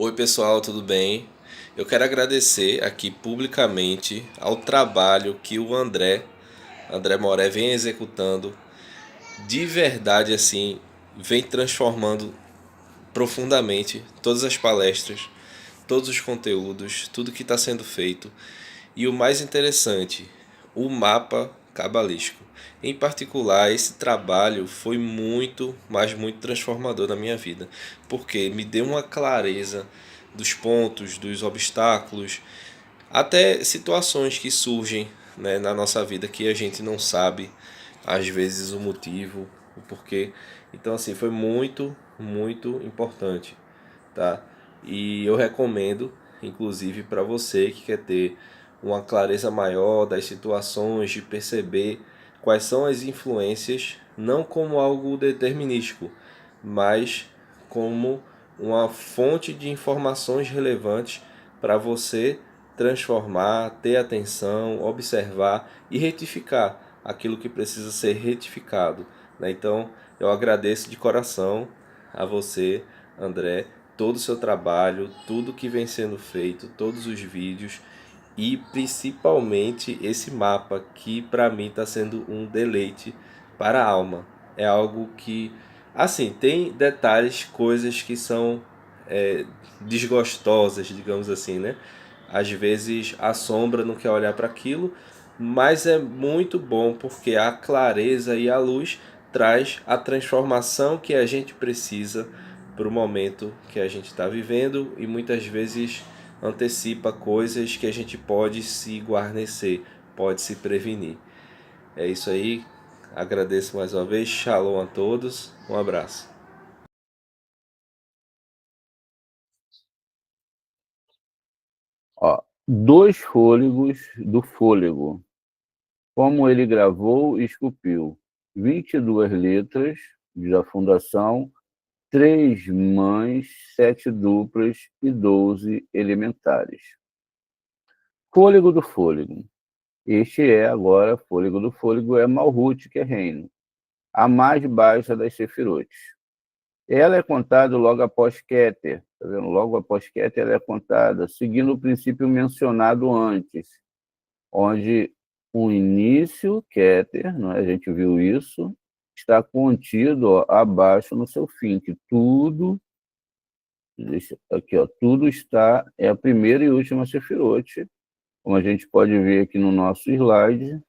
Oi pessoal, tudo bem? Eu quero agradecer aqui publicamente ao trabalho que o André Moré vem executando. De verdade, assim, vem transformando profundamente todas as palestras, todos os conteúdos, tudo que está sendo feito. E o mais interessante, o mapa cabalístico. Em particular, esse trabalho foi muito, mas muito transformador na minha vida, porque me deu uma clareza dos pontos, dos obstáculos, até situações que surgem, né, na nossa vida que a gente não sabe, às vezes, o motivo, o porquê. Então, assim, foi muito, muito importante, tá? E eu recomendo, inclusive, para você que quer ter uma clareza maior das situações, de perceber quais são as influências, não como algo determinístico, mas como uma fonte de informações relevantes para você transformar, ter atenção, observar e retificar aquilo que precisa ser retificado, né? Então, eu agradeço de coração a você, André, todo o seu trabalho, tudo que vem sendo feito, todos os vídeos e principalmente esse mapa que para mim está sendo um deleite para a alma. É algo que, assim, tem detalhes, coisas que são desgostosas, digamos assim, né? Às vezes a sombra não quer olhar para aquilo, mas é muito bom porque a clareza e a luz traz a transformação que a gente precisa para o momento que a gente está vivendo e muitas vezes antecipa coisas que a gente pode se guarnecer, pode se prevenir. É isso aí, agradeço mais uma vez, shalom a todos, um abraço. Ó, dois fôlegos do fôlego, como ele gravou e esculpiu. 22 letras da fundação, 3 mães, 7 duplas e 12 elementares. Fôlego do fôlego. Este é agora, fôlego do fôlego, é Malhut, que é reino, a mais baixa das Sefirotes. Ela é contada logo após Keter, tá vendo? Logo após Keter ela é contada, seguindo o princípio mencionado antes, onde o início, Keter, não é? A gente viu isso, está contido, ó, abaixo no seu fim, que tudo, aqui, ó, tudo está, é a primeira e última Sefirote, como a gente pode ver aqui no nosso slide,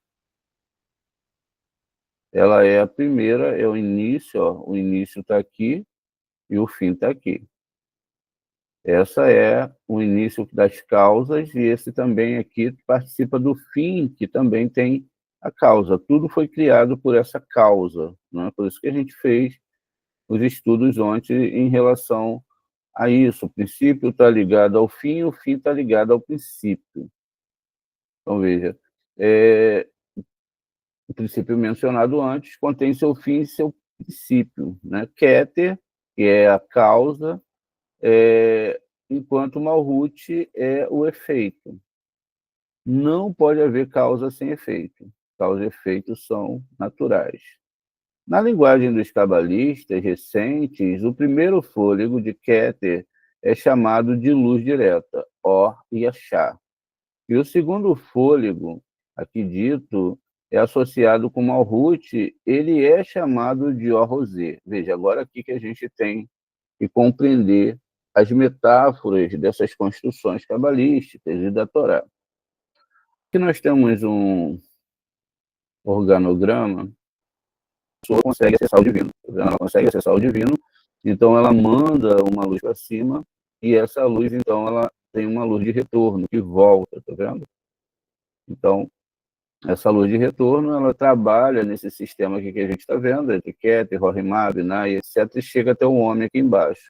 ela é a primeira, é o início, ó, o início está aqui e o fim está aqui. Essa é o início das causas e esse também aqui participa do fim, que também tem a causa. Tudo foi criado por essa causa, não é? Por isso que a gente fez os estudos ontem em relação a isso. O princípio está ligado ao fim, o fim está ligado ao princípio. Então, veja, o princípio mencionado antes contém seu fim e seu princípio, né? Keter, que é a causa, enquanto Malhut é o efeito. Não pode haver causa sem efeito. Causa e efeito são naturais. Na linguagem dos cabalistas recentes, o primeiro fôlego de Keter é chamado de luz direta, Or e Achá. E o segundo fôlego, aqui dito, é associado com Malhut, ele é chamado de Or Rosé. Veja, agora aqui que a gente tem que compreender as metáforas dessas construções cabalísticas e da Torá. Aqui nós temos um organograma pessoa consegue acessar o divino. Ela consegue acessar o divino, então ela manda uma luz para cima, e essa luz, então, ela tem uma luz de retorno, que volta, tá vendo? Então, essa luz de retorno, ela trabalha nesse sistema aqui que a gente está vendo, entre Keter, Rohimá, Binah, etc., e chega até o homem aqui embaixo,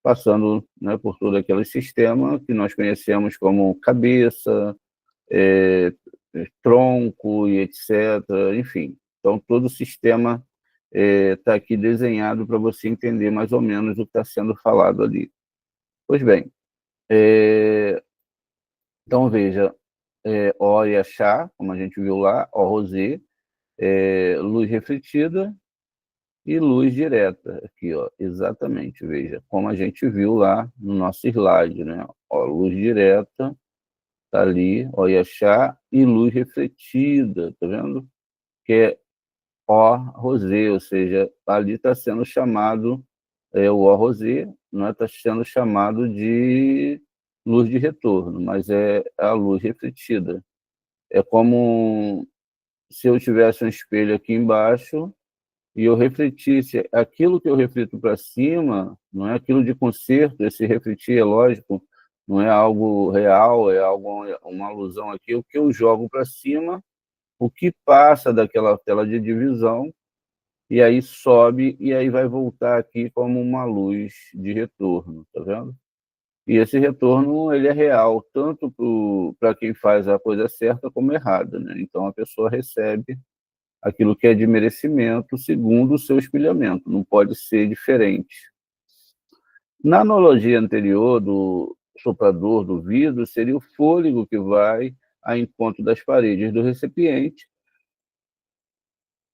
passando, né, por todo aquele sistema que nós conhecemos como cabeça, tronco e etc., enfim. Então, todo o sistema está aqui desenhado para você entender mais ou menos o que está sendo falado ali. Pois bem, então veja, O e Axá, como a gente viu lá, O rosé, luz refletida e luz direta, aqui, ó, exatamente, veja, como a gente viu lá no nosso slide, né? Ó, luz direta, tá ali, ó, Yaxá, e luz refletida, tá vendo? Que é O rosé, ou seja, ali está sendo chamado, o O rosé, não está sendo chamado de luz de retorno, mas é a luz refletida. É como se eu tivesse um espelho aqui embaixo e eu refletisse aquilo que eu reflito para cima, não é aquilo de concerto, esse refletir é lógico, não é algo real, é algo, uma alusão aqui, o que eu jogo para cima, o que passa daquela tela de divisão, e aí sobe, e aí vai voltar aqui como uma luz de retorno, tá vendo? E esse retorno, ele é real, tanto para quem faz a coisa certa como errada, né? Então, a pessoa recebe aquilo que é de merecimento segundo o seu espelhamento, não pode ser diferente. Na analogia anterior do soprador do vidro, seria o fôlego que vai a encontro das paredes do recipiente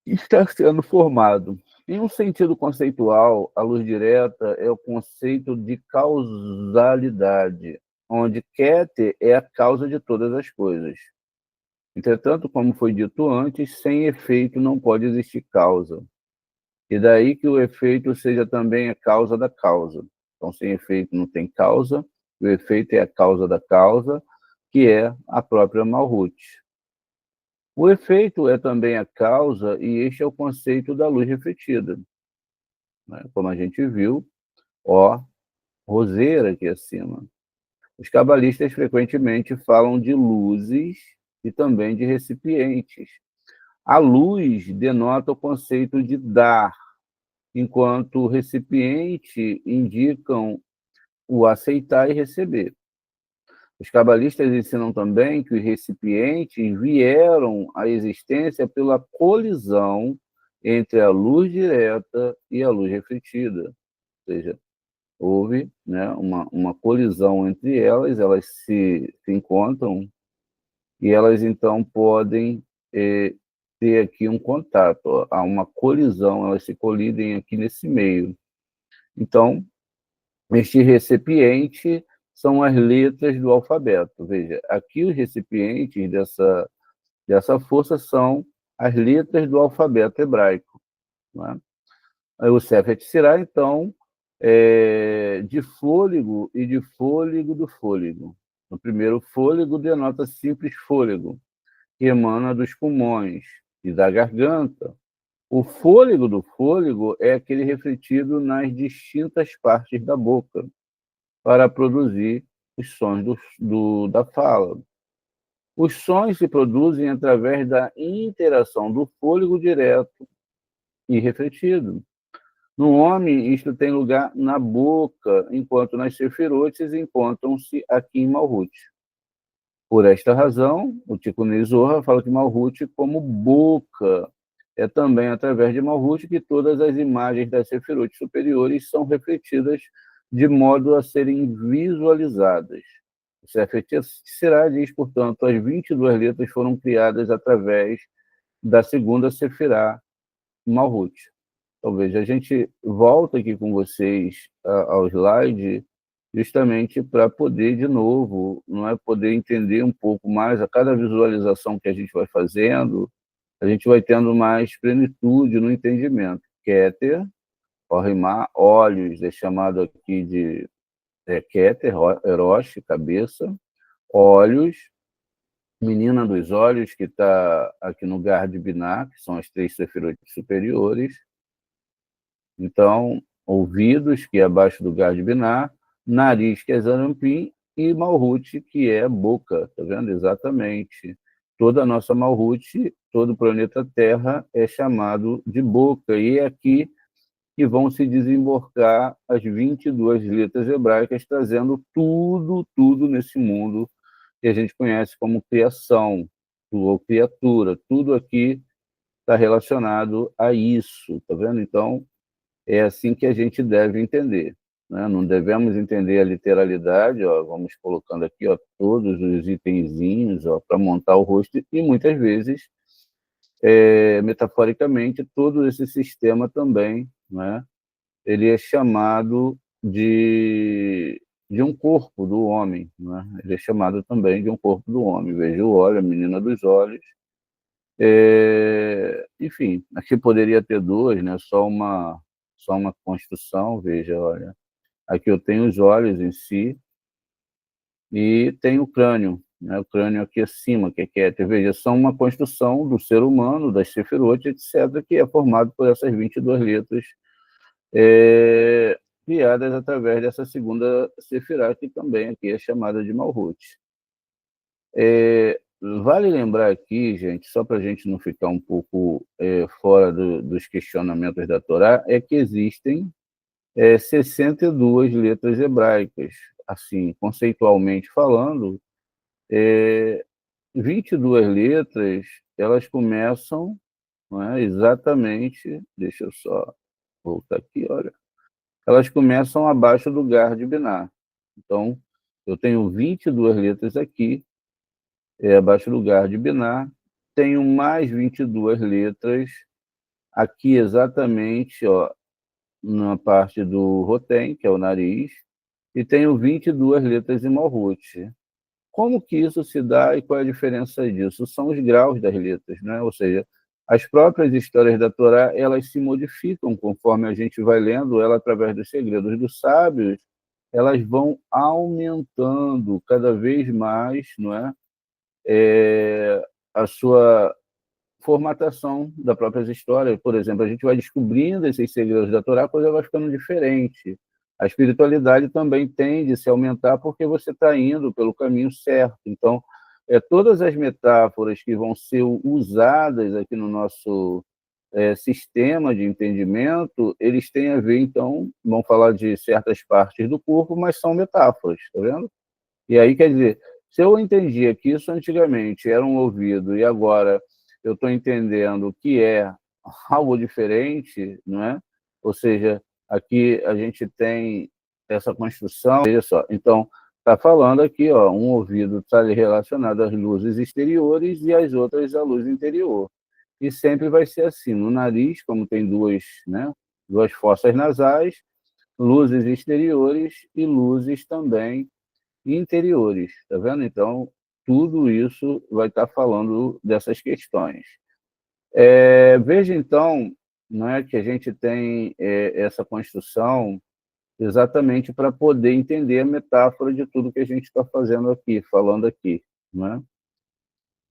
e está sendo formado. Em um sentido conceitual, a luz direta é o conceito de causalidade, onde Keter é a causa de todas as coisas. Entretanto, como foi dito antes, sem efeito não pode existir causa. E daí que o efeito seja também a causa da causa. Então, sem efeito não tem causa, o efeito é a causa da causa, que é a própria Malhut. O efeito é também a causa, e este é o conceito da luz refletida, né? Como a gente viu, ó, roseira aqui acima. Os cabalistas frequentemente falam de luzes e também de recipientes. A luz denota o conceito de dar, enquanto o recipiente indicam o aceitar e receber. Os cabalistas ensinam também que os recipientes vieram à existência pela colisão entre a luz direta e a luz refletida. Ou seja, houve, né, uma colisão entre elas, elas se encontram e elas então podem ter aqui um contato, há uma colisão, elas se colidem aqui nesse meio. Então, este recipiente são as letras do alfabeto. Veja, aqui os recipientes dessa força são as letras do alfabeto hebraico, né? Aí o Sefer Yetzirah, então, de fôlego e de fôlego do fôlego. O primeiro fôlego denota simples fôlego, que emana dos pulmões e da garganta. O fôlego do fôlego é aquele refletido nas distintas partes da boca, para produzir os sons da fala. Os sons se produzem através da interação do fôlego direto e refletido. No homem, isto tem lugar na boca, enquanto nas sefirotes encontram-se aqui em Malhut. Por esta razão, o Tikkun Zohar fala que Malhut como boca. É também através de Malhut que todas as imagens das sefirotes superiores são refletidas de modo a serem visualizadas. O Sefer Yetzirah diz, portanto, as 22 letras foram criadas através da segunda Sefirá, Malhut. Então, veja, a gente volta aqui com vocês ao slide justamente para poder, de novo, não é, poder entender um pouco mais, a cada visualização que a gente vai fazendo, a gente vai tendo mais plenitude no entendimento. Keter, Rohimá, olhos, é chamado aqui de Keter, Erosh, cabeça, olhos, menina dos olhos, que está aqui no Gar de Binah, que são as 3 sefirotes superiores. Então, ouvidos, que é abaixo do Gar de Binah, nariz, que é Zarampim, e Malhut, que é boca, tá vendo? Exatamente. Toda a nossa Malhut, todo o planeta Terra é chamado de boca, e é aqui que vão se desembocar as 22 letras hebraicas, trazendo tudo nesse mundo que a gente conhece como criação, ou criatura. Tudo aqui está relacionado a isso, tá vendo? Então, é assim que a gente deve entender, né? Não devemos entender a literalidade, ó, vamos colocando aqui, ó, todos os itenzinhos, ó, para montar o rosto, e muitas vezes, metaforicamente, todo esse sistema também, né? Ele é chamado de um corpo do homem, né? Ele é chamado também de um corpo do homem. Veja o olho, a menina dos olhos. Enfim, aqui poderia ter duas, né? Só uma construção, veja, olha. Aqui eu tenho os olhos em si e tenho o crânio, né? O crânio aqui acima, que é Keter. Veja, são uma construção do ser humano, das Sefirot, etc., que é formado por essas 22 letras criadas através dessa segunda Sefirá, que também aqui é chamada de Malhut. Vale lembrar aqui, gente, só para a gente não ficar um pouco fora dos questionamentos da Torá, é que existem 62 letras hebraicas. Assim, conceitualmente falando, 22 letras, elas começam, não é, exatamente, deixa eu só voltar aqui, olha, elas começam abaixo do Gar de Binah. Então, eu tenho 22 letras aqui, abaixo do Gar de Binah, tenho mais 22 letras aqui exatamente, ó, na parte do Rotem, que é o nariz, e tenho 22 letras em Malhut. Como que isso se dá e qual é a diferença disso? São os graus das letras, né? Ou seja, as próprias histórias da Torá, elas se modificam conforme a gente vai lendo ela através dos segredos dos sábios, elas vão aumentando cada vez mais, não é? A sua formatação das próprias histórias. Por exemplo, a gente vai descobrindo esses segredos da Torá, a coisa vai ficando diferente. A espiritualidade também tende a se aumentar porque você está indo pelo caminho certo. Então, todas as metáforas que vão ser usadas aqui no nosso sistema de entendimento, eles têm a ver, então, vão falar de certas partes do corpo, mas são metáforas, tá vendo? E aí, quer dizer, se eu entendia que isso antigamente era um ouvido e agora eu estou entendendo que é algo diferente, não é? Ou seja, aqui a gente tem essa construção, veja só, então está falando aqui, ó, um ouvido está relacionado às luzes exteriores e as outras à luz interior. E sempre vai ser assim, no nariz, como tem duas, né, duas fossas nasais, luzes exteriores e luzes também interiores, tá vendo? Então, tudo isso vai estar falando dessas questões. Veja, então, não é, que a gente tem essa construção exatamente para poder entender a metáfora de tudo que a gente está fazendo aqui, falando aqui, não é?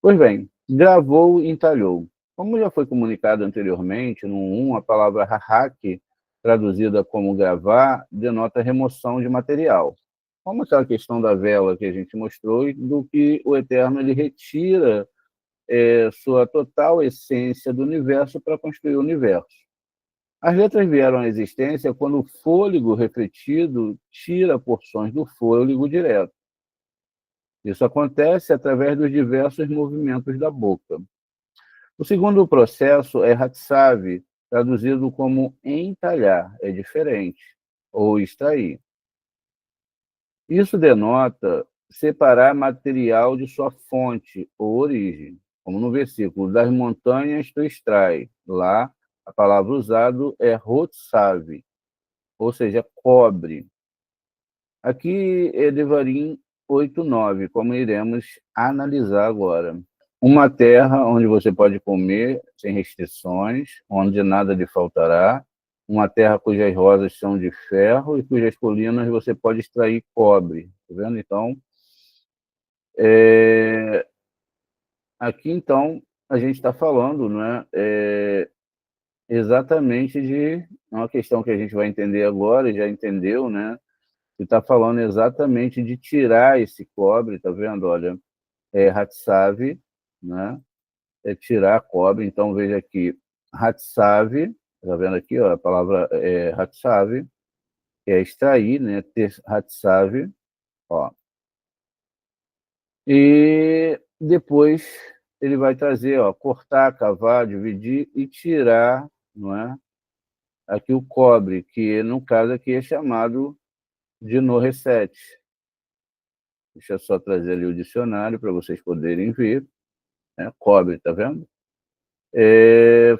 Pois bem, gravou e entalhou. Como já foi comunicado anteriormente, no 1, a palavra hahak, traduzida como gravar, denota remoção de material. Como aquela questão da vela que a gente mostrou, e do que o Eterno ele retira sua total essência do universo para construir o universo. As letras vieram à existência quando o fôlego refletido tira porções do fôlego direto. Isso acontece através dos diversos movimentos da boca. O segundo processo é Hatsav, traduzido como entalhar, é diferente, ou extrair. Isso denota separar material de sua fonte ou origem, como no versículo, das montanhas tu extrai. Lá, a palavra usada é Hotsav, ou seja, cobre. Aqui é Devarim 8:9, como iremos analisar agora. Uma terra onde você pode comer sem restrições, onde nada lhe faltará. Uma terra cujas rosas são de ferro e cujas colinas você pode extrair cobre. Tá vendo? Então, aqui, então, a gente está falando, né, exatamente de uma questão que a gente vai entender agora, e já entendeu, né? E está falando exatamente de tirar esse cobre, tá vendo? Olha, Hatsavi, né? É tirar cobre. Então, veja aqui, Hatsavi, tá vendo aqui, ó, a palavra Hatsavi, que é extrair, né? Ter Hatsavi, ó. E depois ele vai trazer, ó, cortar, cavar, dividir e tirar, não é? Aqui o cobre, que no caso aqui é chamado de no reset. Deixa eu só trazer ali o dicionário para vocês poderem ver, né? Cobre, tá vendo?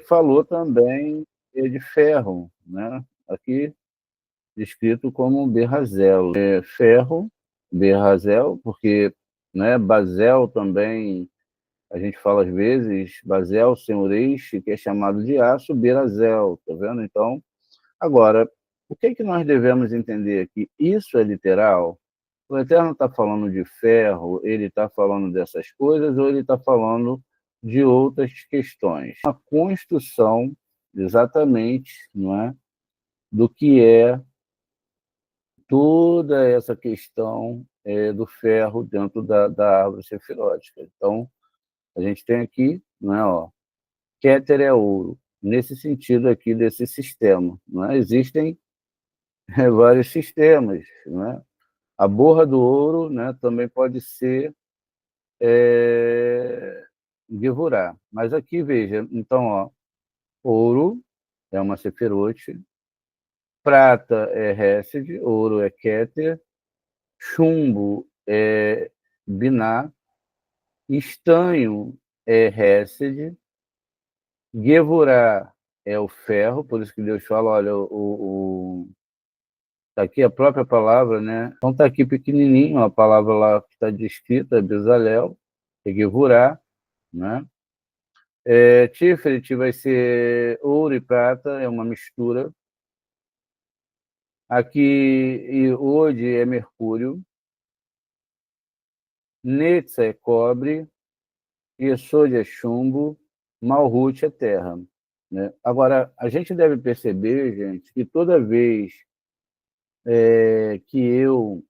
Falou também de ferro, né? Aqui descrito como berrazel. Ferro, berrazel, porque, né, basel também, a gente fala às vezes, basel sem ureixe, que é chamado de aço, berazel, tá vendo? Então, agora, o que é que nós devemos entender aqui? Isso é literal? O Eterno está falando de ferro, ele está falando dessas coisas, ou ele está falando de outras questões? A construção, exatamente, não é, do que é toda essa questão do ferro dentro da árvore sefirótica. Então, a gente tem aqui, não é, ó, Keter é ouro, nesse sentido aqui desse sistema. Não é? Existem vários sistemas, não é? A borra do ouro, né, também pode ser Gevurah. Mas aqui, veja, então, ó, ouro é uma sefirote, prata é Hesed, ouro é Keter, chumbo é Binah, estanho é Hesed, Gevurah é o ferro, por isso que Deus fala, olha, tá aqui a própria palavra, né? Então tá aqui pequenininho a palavra lá que está descrita, Bezalel, é Gevurah, né? Tiferet vai ser ouro e prata, é uma mistura. Aqui, e hoje é mercúrio. Netza é cobre. Yesod é chumbo. Malhut é terra. Né? Agora, a gente deve perceber, gente, que toda vez que eu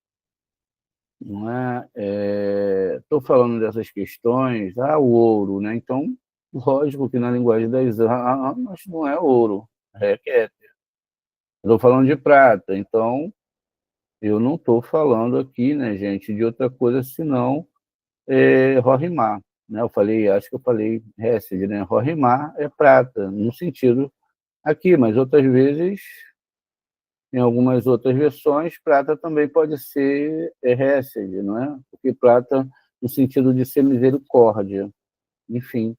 não estou falando dessas questões, o ouro, né? Então, lógico que na linguagem das armas não é ouro, é Keter. Estou falando de prata, então eu não estou falando aqui, né, gente, de outra coisa senão Rorimar. Né? Eu falei, acho que eu falei Hesed, né? Rorimar é prata, no sentido aqui, mas outras vezes, em algumas outras versões, prata também pode ser Hesed, não é? Porque prata no sentido de ser misericórdia, enfim.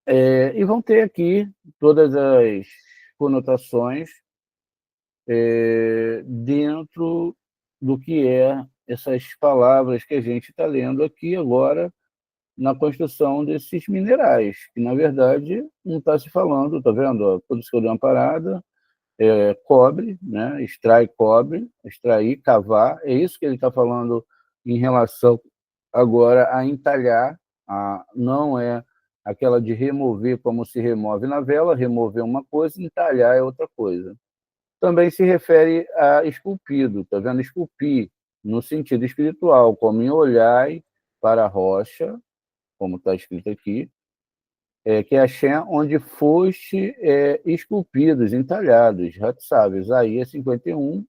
E vão ter aqui todas as conotações dentro do que essas palavras que a gente está lendo aqui agora na construção desses minerais, que na verdade não está se falando, tá vendo? Ó, por isso que eu dei uma parada, cobre, né? Extrai cobre, extrair, cavar, é isso que ele está falando em relação agora a entalhar, não é aquela de remover como se remove na vela, remover uma coisa, entalhar é outra coisa. Também se refere a esculpido, tá vendo? Esculpir, no sentido espiritual, como em olhai para a rocha, como está escrito aqui, que é Hashem, onde foste esculpidos, entalhados, Hatsav, Isaías 51,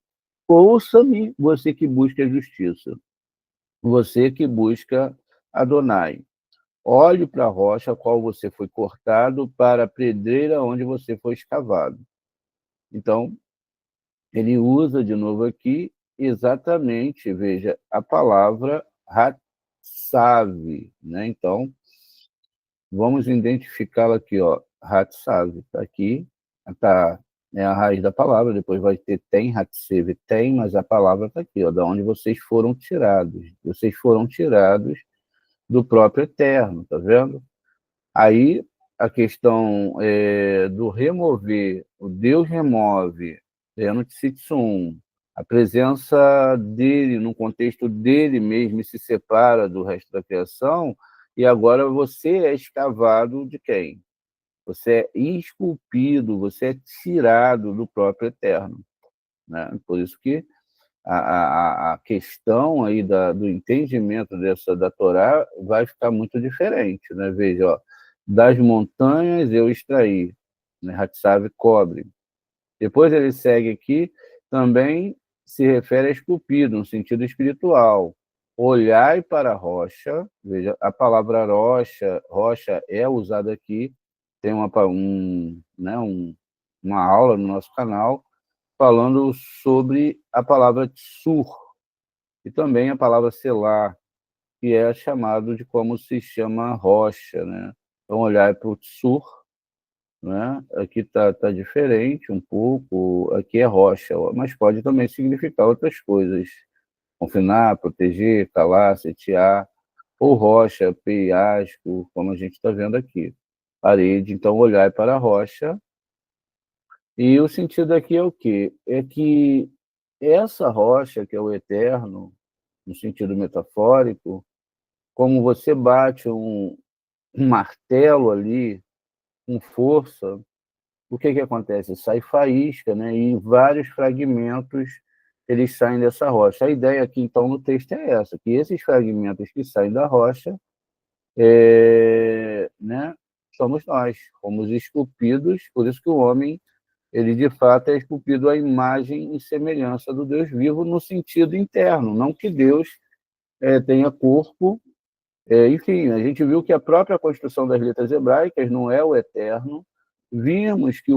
ouça-me, você que busca a justiça, você que busca Adonai. Olhe para a rocha a qual você foi cortado, para a pedreira onde você foi escavado. Então, ele usa de novo aqui exatamente, veja, a palavra Hatsav, né? Então, vamos identificá-la aqui, ó, Hatsav, está aqui, tá, é a raiz da palavra, depois vai ter tem, Hatsev, tem, mas a palavra está aqui, ó, da onde vocês foram tirados. Vocês foram tirados do próprio Eterno, tá vendo? Aí a questão do remover, o Deus remove, no Tsitsum, a presença dele, no contexto dele mesmo, se separa do resto da criação, e agora você é escavado de quem? Você é esculpido, você é tirado do próprio Eterno, né? Por isso que a questão aí do entendimento da Torá vai ficar muito diferente, né? Veja, ó, das montanhas eu extraí, né? Hatsav cobre. Depois ele segue aqui, também se refere a esculpido, no sentido espiritual. Olhai para a rocha, veja, a palavra rocha é usada aqui, tem uma aula no nosso canal falando sobre a palavra tsur e também a palavra selar, que é chamado de como se chama rocha, né? Então, olhar para o tsur, né? Aqui tá diferente um pouco, aqui é rocha, mas pode também significar outras coisas. Confinar, proteger, calar, sitiar, ou rocha, penhasco, como a gente está vendo aqui. Parede, então olhar para a rocha. E o sentido aqui é o quê? É que essa rocha, que é o eterno, no sentido metafórico, como você bate um martelo ali com força, o que acontece? Sai faísca, né? E vários fragmentos eles saem dessa rocha. A ideia aqui, então, no texto é essa, que esses fragmentos que saem da rocha, né, somos nós, fomos esculpidos, por isso que o homem, ele de fato é esculpido à imagem e semelhança do Deus vivo no sentido interno, não que Deus tenha corpo. Enfim, a gente viu que a própria construção das letras hebraicas não é o eterno. Vimos que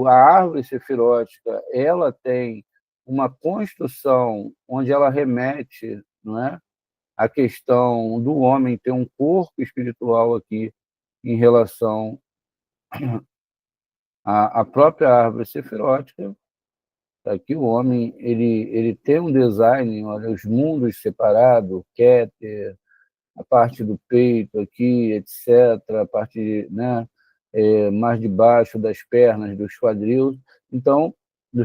a árvore sefirótica ela tem uma construção onde ela remete, não é, à questão do homem ter um corpo espiritual aqui em relação à própria árvore sefirótica. Aqui o homem ele tem um design, olha, os mundos separados, Keter, a parte do peito aqui, etc., a parte, né, mais de baixo das pernas, dos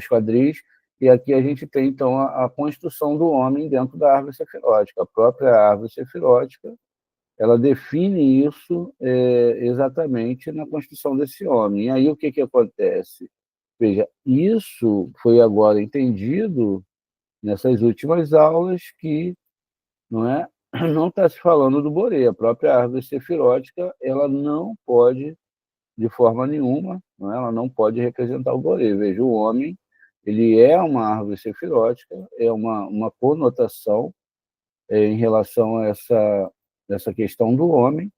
quadris, e aqui a gente tem, então, a construção do homem dentro da árvore sefirótica. A própria árvore sefirótica, ela define isso exatamente na construção desse homem. E aí o que acontece? Veja, isso foi agora entendido nessas últimas aulas que não é? Não está se falando do Boré. A própria árvore sefirótica, ela não pode, de forma nenhuma, não é? Ela não pode representar o Boré. Veja, o homem, ele é uma árvore sefirótica, é uma conotação em relação a essa questão do homem,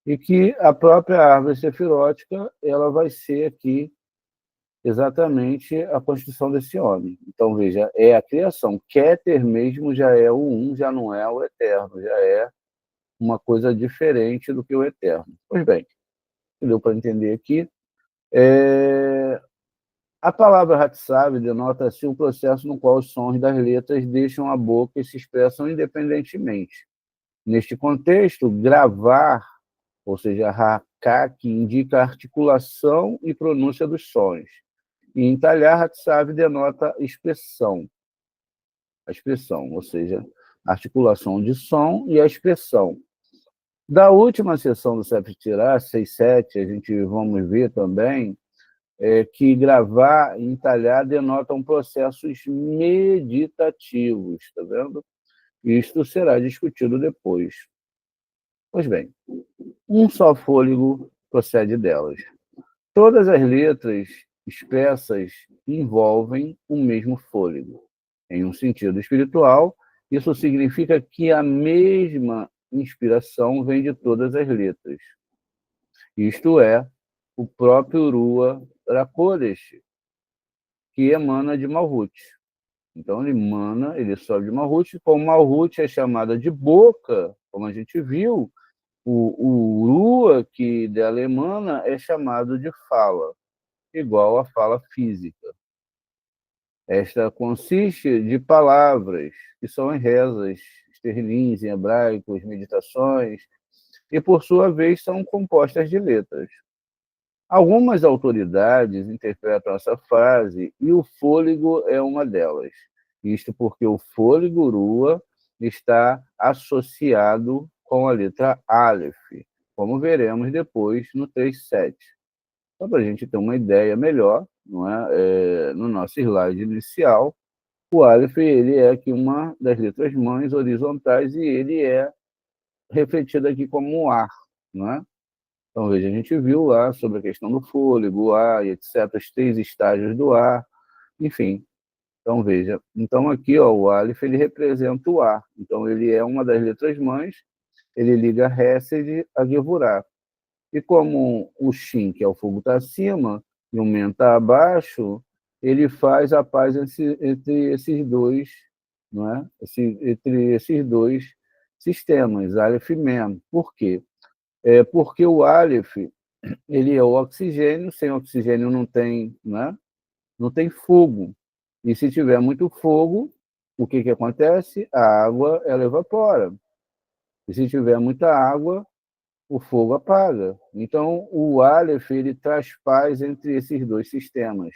e que a própria árvore sefirótica, ela vai ser aqui exatamente a construção desse homem. Então, veja, é a criação. Keter mesmo já é o um, já não é o eterno, já é uma coisa diferente do que o eterno. Pois bem, deu para entender aqui. A palavra Hatsav denota-se um processo no qual os sons das letras deixam a boca e se expressam independentemente. Neste contexto, gravar, ou seja, hakak, indica a articulação e pronúncia dos sons. E entalhar Hatsav denota expressão. A expressão, ou seja, a articulação de som e a expressão. Da última sessão do Sefitirá, 6.7, a gente vamos ver também que gravar e entalhar denotam processos meditativos, está vendo? Isto será discutido depois. Pois bem, um só fôlego procede delas. Todas as letras expressas envolvem o mesmo fôlego. Em um sentido espiritual, isso significa que a mesma inspiração vem de todas as letras. Isto é, o próprio Rua Rakodesh, que emana de Malhut. Então, ele sobe de Malhut, como Malhut é chamada de boca, como a gente viu, o Rua, que dela emana, é chamado de fala, igual à fala física. Esta consiste de palavras, que são em rezas, esterlins, em hebraicos, meditações, e, por sua vez, são compostas de letras. Algumas autoridades interpretam essa frase e o fôlego é uma delas. Isto porque o fôlego Rua está associado com a letra Aleph, como veremos depois no 3.7. Só para a gente ter uma ideia melhor, não é? No nosso slide inicial, o Aleph ele é aqui uma das letras mães horizontais e ele é refletido aqui como um ar, não é? Então, veja, a gente viu lá sobre a questão do fôlego, o ar, e etc., os 3 estágios do ar, enfim. Então, veja, então aqui ó, o Aleph ele representa o ar, então ele é uma das letras mães, ele liga Hesed a Gevurah. E como o Shin, que é o fogo, está acima, e o Men está abaixo, ele faz a paz entre esses dois, não é? Entre esses dois sistemas, Aleph e Men. Por quê? Porque o Aleph ele é o oxigênio, sem oxigênio não tem, né? Não tem fogo. E se tiver muito fogo, o que acontece? A água ela evapora. E se tiver muita água, o fogo apaga. Então, o Aleph ele traz paz entre esses dois sistemas.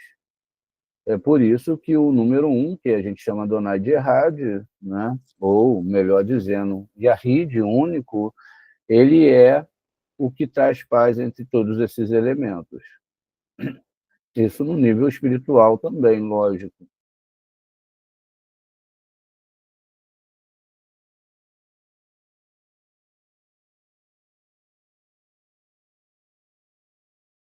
É por isso que o número 1, que a gente chama Donai de Errad, né? Ou, melhor dizendo, Yahid, único, ele é o que traz paz entre todos esses elementos. Isso no nível espiritual também, lógico.